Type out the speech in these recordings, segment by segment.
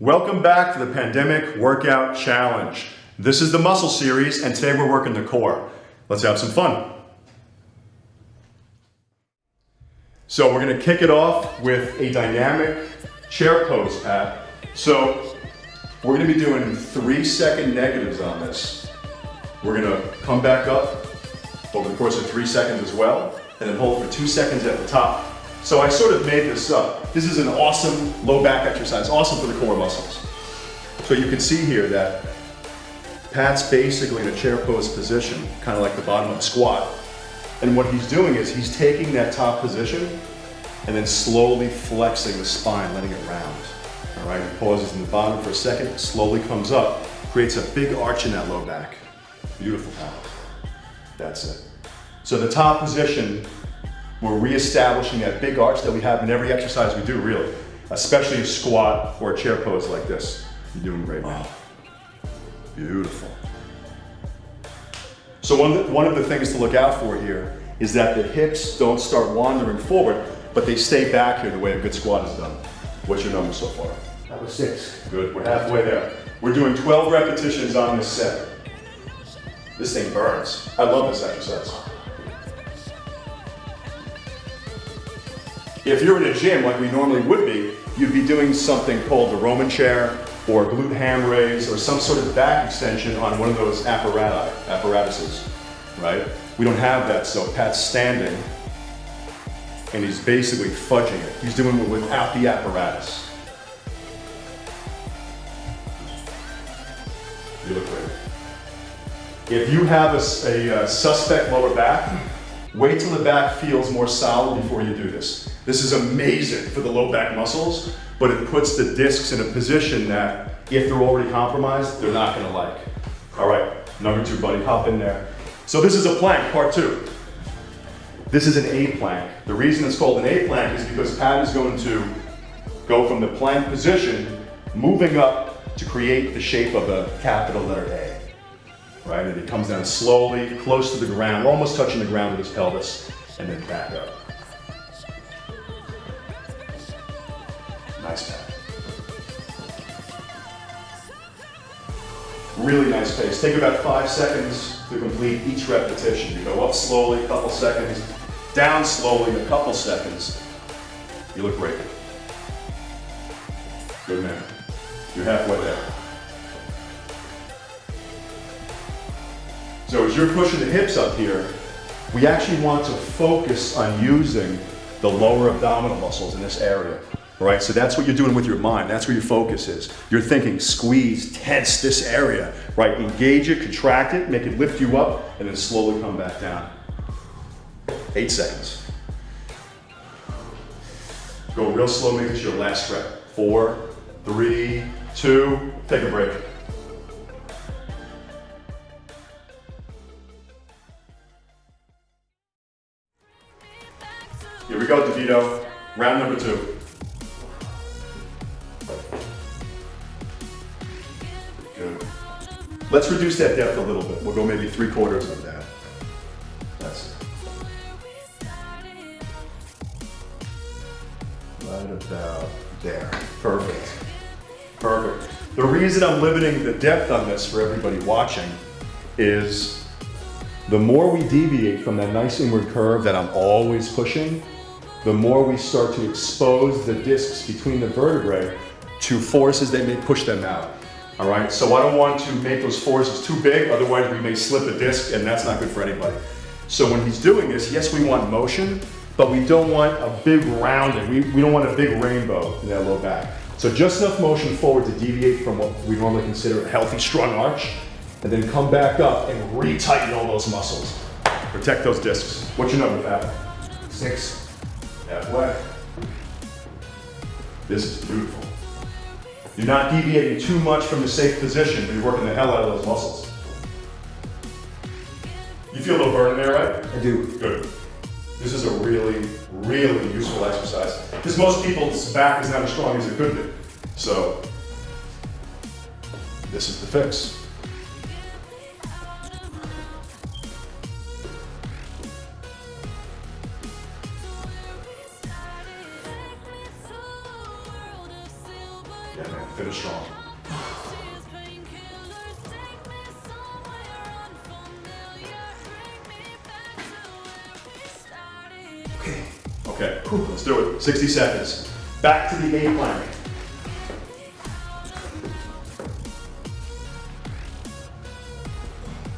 Welcome back to the Pandemic Workout Challenge. This is the muscle series, and today we're working the core. Let's have some fun. So we're gonna kick it off with a dynamic chair pose, Pat. So we're gonna be doing 3-second negatives on this. We're gonna come back up over the course of 3 seconds as well, and then hold for 2 seconds at the top. So I sort of made this up. This is an awesome low back exercise, awesome for the core muscles. So you can see here that Pat's basically in a chair pose position, kind of like the bottom of a squat. And what he's doing is he's taking that top position and then slowly flexing the spine, letting it round. All right, he pauses in the bottom for a second, slowly comes up, creates a big arch in that low back. Beautiful, Pat. That's it. So the top position, we're reestablishing that big arch that we have in every exercise we do, really, especially a squat or a chair pose like this. You're doing great now. Beautiful. So one of the things to look out for here is that the hips don't start wandering forward, but they stay back here the way a good squat is done. What's your number so far? That was 6. Good, we're halfway there. We're doing 12 repetitions on this set. This thing burns. I love this exercise. If you're in a gym like we normally would be, you'd be doing something called the Roman chair or glute ham raise or some sort of back extension on one of those apparatuses, right? We don't have that, so Pat's standing and he's basically fudging it. He's doing it without the apparatus. You look great. If you have a suspect lower back, wait till the back feels more solid before you do this. This is amazing for the low back muscles, but it puts the discs in a position that if they're already compromised, they're not gonna like. All right, number 2, buddy, hop in there. So this is a plank, part 2. This is an A plank. The reason it's called an A plank is because Pat is going to go from the plank position, moving up to create the shape of a capital letter A. Right, and he comes down slowly, close to the ground, almost touching the ground with his pelvis, and then back up. Nice, Pat. Really nice pace. Take about 5 seconds to complete each repetition. You go up slowly, a couple seconds, down slowly, a couple seconds. You look great. Good man. You're halfway there. So as you're pushing the hips up here, we actually want to focus on using the lower abdominal muscles in this area. All right, so that's what you're doing with your mind. That's where your focus is. You're thinking, squeeze, tense this area, right? Engage it, contract it, make it lift you up, and then slowly come back down. 8 seconds. Go real slow, make this your last rep. 4, 3, 2, take a break. Here we go, DeVito. Round number 2. Good. Let's reduce that depth a little bit. We'll go maybe 3/4 of that. That's it. Right about there. Perfect. Perfect. The reason I'm limiting the depth on this for everybody watching is the more we deviate from that nice inward curve that I'm always pushing, the more we start to expose the discs between the vertebrae to forces that may push them out. All right, so I don't want to make those forces too big, otherwise we may slip a disc and that's not good for anybody. So when he's doing this, yes, we want motion, but we don't want a big rounding. We don't want a big rainbow in that low back. So just enough motion forward to deviate from what we normally consider a healthy, strong arch, and then come back up and re-tighten all those muscles. Protect those discs. What's your number, Pat? 6. Halfway. This is beautiful. You're not deviating too much from the safe position, but you're working the hell out of those muscles. You feel a little burn in there, right? I do. Good. This is a really, really useful exercise. Because most people's back is not as strong as it could be. So, this is the fix. Yeah, man, finish strong. Okay. Okay, let's do it. 60 seconds. Back to the A plank.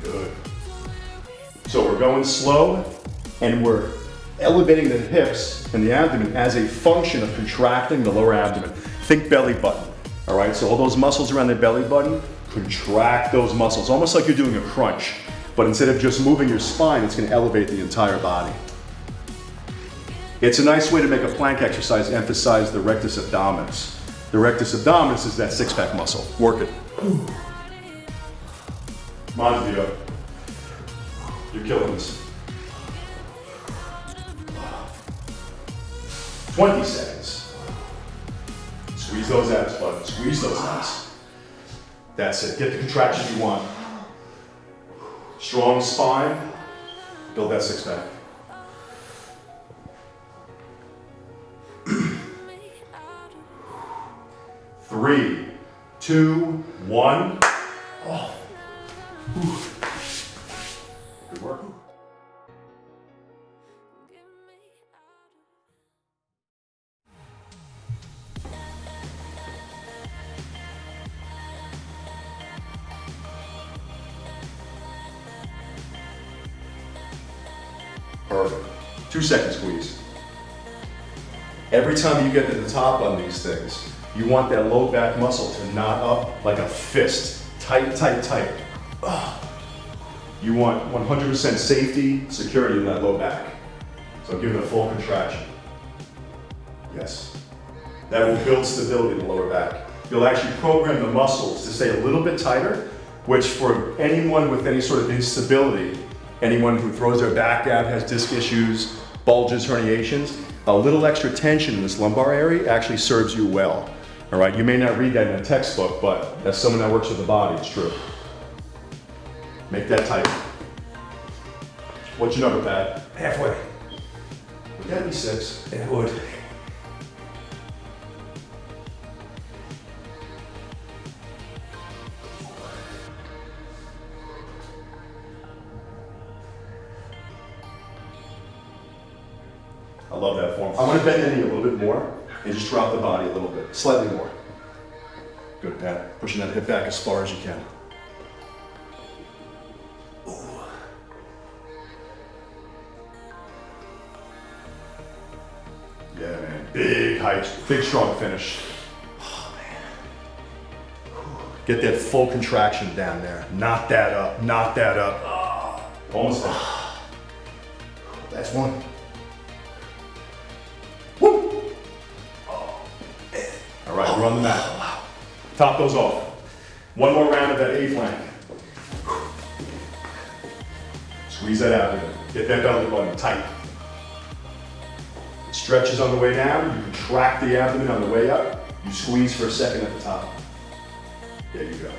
Good. So we're going slow and we're elevating the hips and the abdomen as a function of contracting the lower abdomen. Think belly button, all right? So all those muscles around the belly button, contract those muscles, almost like you're doing a crunch. But instead of just moving your spine, it's gonna elevate the entire body. It's a nice way to make a plank exercise emphasize the rectus abdominis. The rectus abdominis is that six-pack muscle. Work it. Come on, Vito. You're killing this. 20 seconds. Squeeze those abs, bud. Squeeze those abs. That's it. Get the contraction you want. Strong spine. Build that six-pack. 3, 2, 1. Oh. Good work. Perfect. 2 second squeeze. Every time you get to the top on these things, you want that low back muscle to knot up like a fist. Tight, tight, tight. You want 100% safety, security in that low back. So give it a full contraction. Yes. That will build stability in the lower back. You'll actually program the muscles to stay a little bit tighter, which for anyone with any sort of instability, anyone who throws their back out, has disc issues, bulges, herniations, a little extra tension in this lumbar area actually serves you well. All right, you may not read that in a textbook, but as someone that works with the body, it's true. Make that tight. What's your number, Pat? Halfway. Would that be 6? It would. I love that form. I want to bend the knee a little bit more and just drop the body a little bit, slightly more. Good, Pat. Pushing that hip back as far as you can. Ooh. Yeah, man. Big height, big strong finish. Oh, man. Get that full contraction down there. Knock that up, knock that up. Oh, almost done. That's one. Woo! All right, we're on the mat. Top those off. One more round of that A flank. Squeeze that out. Get that belly button tight. It stretches on the way down. You contract the abdomen on the way up. You squeeze for a second at the top. There you go.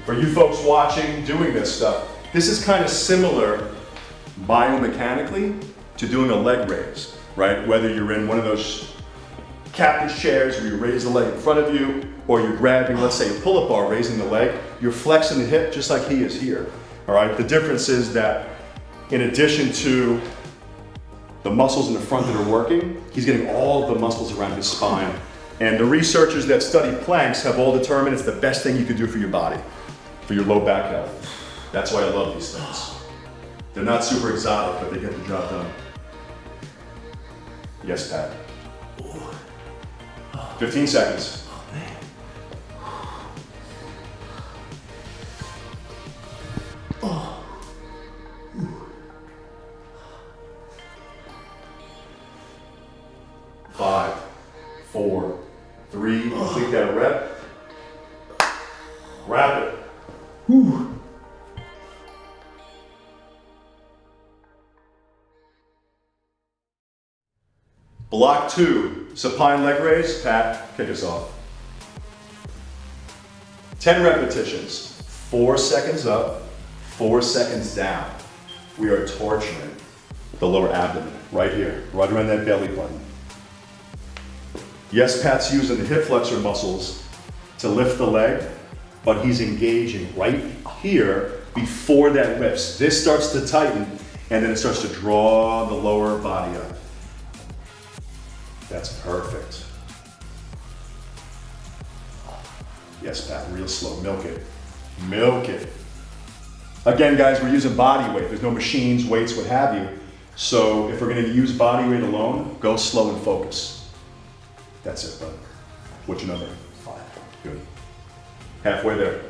For you folks watching, doing this stuff, this is kind of similar biomechanically to doing a leg raise, right? Whether you're in one of those captain's chairs where you raise the leg in front of you, or you're grabbing, let's say, a pull-up bar, raising the leg, you're flexing the hip just like he is here, all right? The difference is that in addition to the muscles in the front that are working, he's getting all of the muscles around his spine. And the researchers that study planks have all determined it's the best thing you can do for your body, for your low back health. That's why I love these things. They're not super exotic, but they get the job done. Yes, Pat. 15 seconds. 5, 4, 3, complete that rep. Wrap it. Whew. Block 2, supine leg raise. Pat, kick us off. 10 repetitions, 4 seconds up, 4 seconds down. We are torturing the lower abdomen. right here, right around that belly button. Yes, Pat's using the hip flexor muscles to lift the leg, but he's engaging right here before that lifts. This starts to tighten, and then it starts to draw the lower body up. That's perfect. Yes, Pat, real slow, milk it. Milk it. Again, guys, we're using body weight. There's no machines, weights, what have you. So if we're gonna use body weight alone, go slow and focus. That's it, brother. What's your number? 5. Good. Halfway there.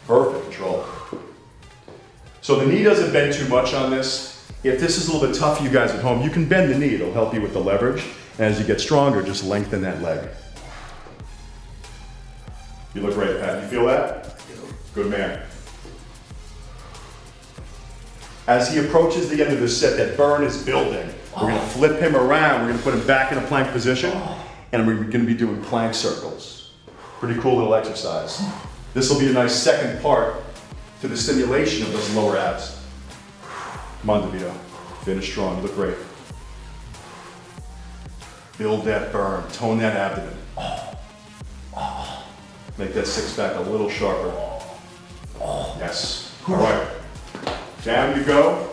Perfect control. So the knee doesn't bend too much on this. If this is a little bit tough for you guys at home, you can bend the knee. It'll help you with the leverage. And as you get stronger, just lengthen that leg. You look great, Pat. You feel that? Good man. As he approaches the end of this set, that burn is building. We're gonna flip him around. We're gonna put him back in a plank position, and we're gonna be doing plank circles. Pretty cool little exercise. This will be a nice second part to the stimulation of those lower abs. Come on, DeVito. Finish strong. You look great. Build that burn. Tone that abdomen. Make that six-pack a little sharper. Yes. All right. Down you go.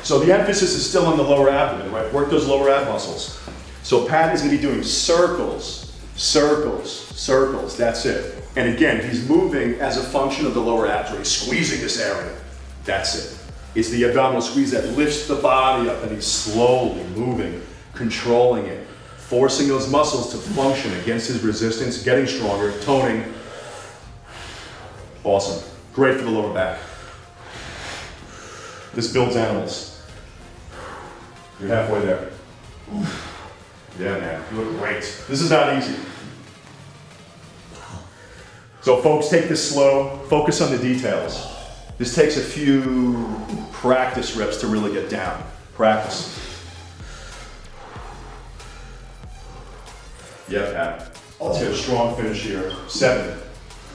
So the emphasis is still on the lower abdomen, right? Work those lower ab muscles. So Pat is going to be doing circles, circles, circles. That's it. And again, he's moving as a function of the lower abs, right? He's squeezing this area. That's it. It's the abdominal squeeze that lifts the body up, and he's slowly moving, controlling it, forcing those muscles to function against his resistance, getting stronger, toning. Awesome. Great for the lower back. This builds animals. You're halfway there. Yeah, man, you look great. This is not easy. So folks, take this slow, focus on the details. This takes a few practice reps to really get down. Practice. Yeah, Pat. Let's get a strong finish here. 7,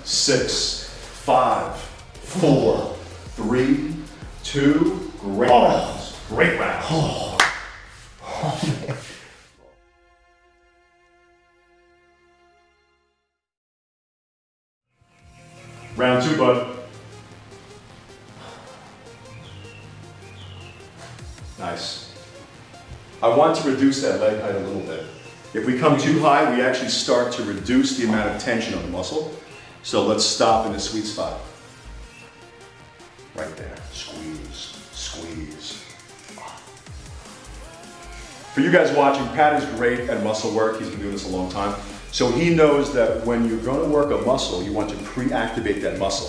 6, 5, 4, 3, 2, great rounds. Great rounds. Round 2, bud. Nice. I want to reduce that leg height a little bit. If we come too high, we actually start to reduce the amount of tension on the muscle. So let's stop in the sweet spot. Right there. Squeeze, squeeze. For you guys watching, Pat is great at muscle work. He's been doing this a long time. So he knows that when you're going to work a muscle, you want to pre-activate that muscle.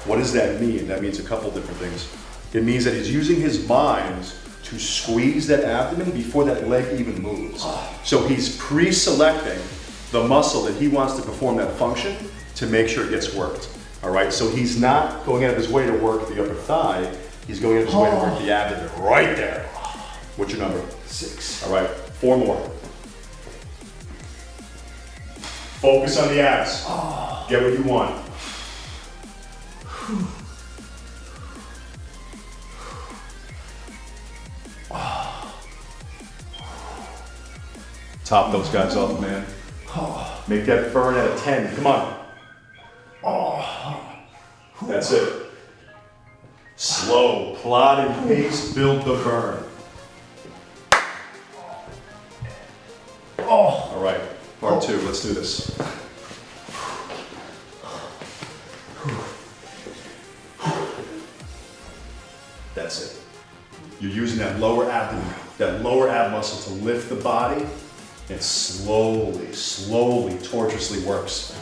What does that mean? That means a couple different things. It means that he's using his mind to squeeze that abdomen before that leg even moves. So he's pre-selecting the muscle that he wants to perform that function to make sure it gets worked. All right, so he's not going out of his way to work the upper thigh, he's going out of his way to work the abdomen right there. What's your number? 6. All right, 4 more. Focus on the abs. Get what you want. Top those guys off, man. Make that burn at a 10. Come on. That's it. Slow, plodding pace, build the burn. All right, part 2. Let's do this. That's it. You're using that lower abdomen, that lower ab muscle to lift the body. It slowly, slowly, tortuously works.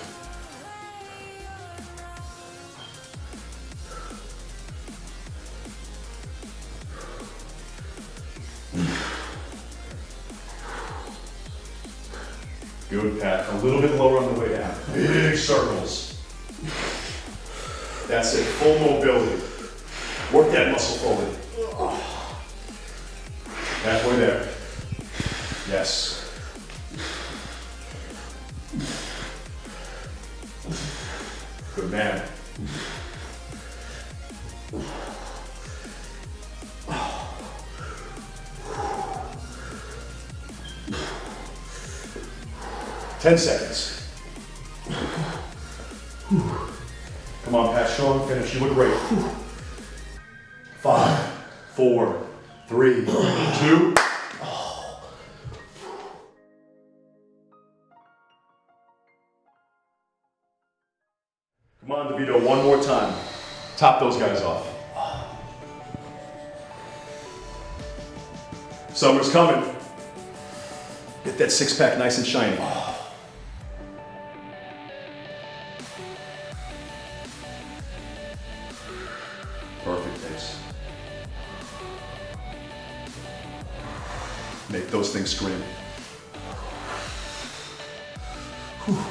Good, Pat. A little bit lower on the way down. Big circles. That's it. Full mobility. Work that muscle forward. Halfway there. Yes. Good man. Ten seconds. Come on, Pat, strong finish. You look great. 5, 4, 3, 2. Come on, DeVito, one more time. Top those guys off. Summer's coming. Get that six-pack nice and shiny. Perfect pace. Make those things scream. Whew.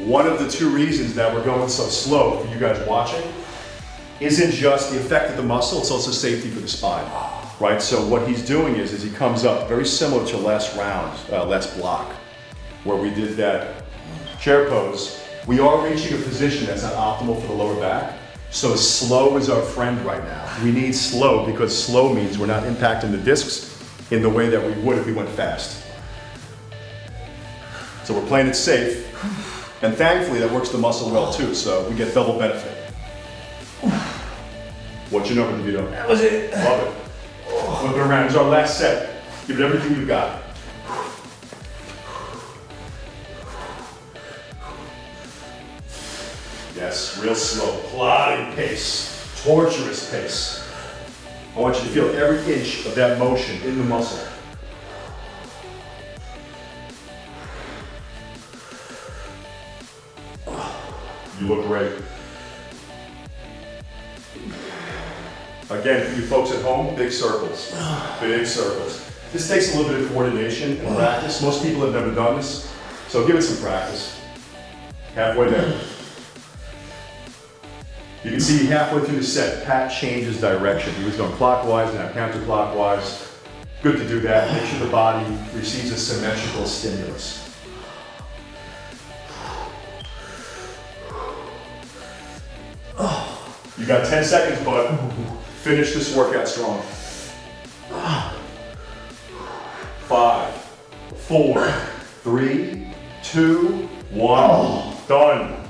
One of the two reasons that we're going so slow for you guys watching isn't just the effect of the muscle, it's also safety for the spine, right? So what he's doing is he comes up very similar to last round, last block, where we did that chair pose. We are reaching a position that's not optimal for the lower back. So slow is our friend right now. We need slow because slow means we're not impacting the discs in the way that we would if we went fast. So we're playing it safe. And thankfully that works the muscle well too, so we get double benefit. What's your number, DeVito? That was it. Love it. Flip it around, it's our last set. Give it everything you've got. Yes, real slow, plodding pace, torturous pace. I want you to feel every inch of that motion in the muscle. You look great. Again, for you folks at home, big circles. Big circles. This takes a little bit of coordination and practice. Most people have never done this, so give it some practice. Halfway there. You can see halfway through the set, Pat changes direction. He was going clockwise, now counterclockwise. Good to do that. Make sure the body receives a symmetrical stimulus. You got 10 seconds, bud. Finish this workout strong. 5, 4, 3, 2, 1. Done.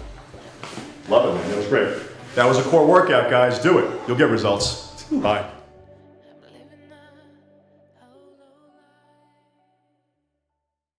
Love it, man. That was great. That was a core workout, guys. Do it. You'll get results. Bye.